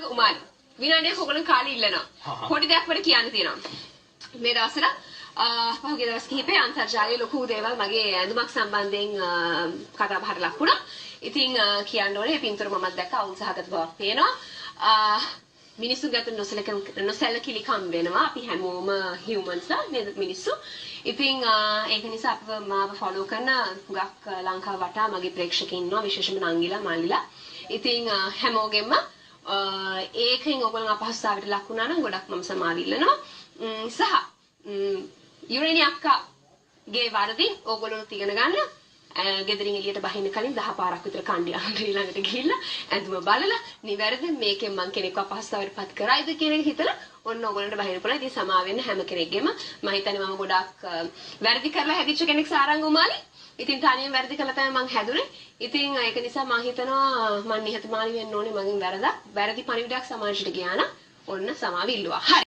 උමාලි විනාඩියක් ඔයගොල්ලෝ කාලේ ඉල්ලනවා. පොඩි දෙයක් වල කියන්න තියෙනවා. මේ දවස්වල පහුගිය දවස් කිහිපේ අන්තර්ජාලයේ ලොකු දේවල් මගේ ඇඳුමක් සම්බන්ධයෙන් කතා බහට ලක් වුණා. ඉතින් කියන්න ඕනේ පින්තූර මමත් දැක්ක අවුල්සහගත බවක් පේනවා. මිනිස්සු ගත නොසැලකිලිකම් වෙනවා. අපි හැමෝම හියුමන්ස් නේද මිනිස්සු. ඉතින් ඒක නිසා අපව මාව ෆලෝ කරන හුඟක් ලංකාව වටා මගේ ප්‍රේක්ෂකයන් ඉන්නවා විශේෂයෙන්ම නංගිලා මල්ලිලා. ඉතින් හැමෝගෙම ඒකෙන් ඔයගොල්ලෝ අපහසුතාවයට ලක් වුණා නම් ගොඩක් මම සමාව ඉල්ලනවා. සහ යුරේනි අක්කාගේ වරදි ඕගොල්ලෝ ඉගෙන ගන්න. ගෙදරින් එළියට බහින්න කලින් 10 පාරක් විතර කණ්ඩිය ළඟට ගිහිල්ලා ඇඳුම බලලා නිවැරදි මේකෙන් මං කෙනෙක්ව අපහසුතාවයට පත් කරයිද කියන එක හිතලා ඔන්න ඕගොල්ලන්ට බහින්න පුළුවන්. ඉතින් සමාව වෙන්න හැම කෙනෙක්ගෙම මම හිතන්නේ මම ගොඩක් වැරදි කරලා හැදිච්ච කෙනෙක් සාරංග උමාලි. ඉතින් තනියෙන් වැරදි කළා තමයි මං හැදුනේ. ඉතින් ඒක නිසා මං හිතනවා මං නිහතමානී වෙන්න ඕනේ මගෙන් වැරදි පණිවිඩයක් සමාජයට ගියා නම් ඔන්න සමාව ඉල්ලුවා. හරි.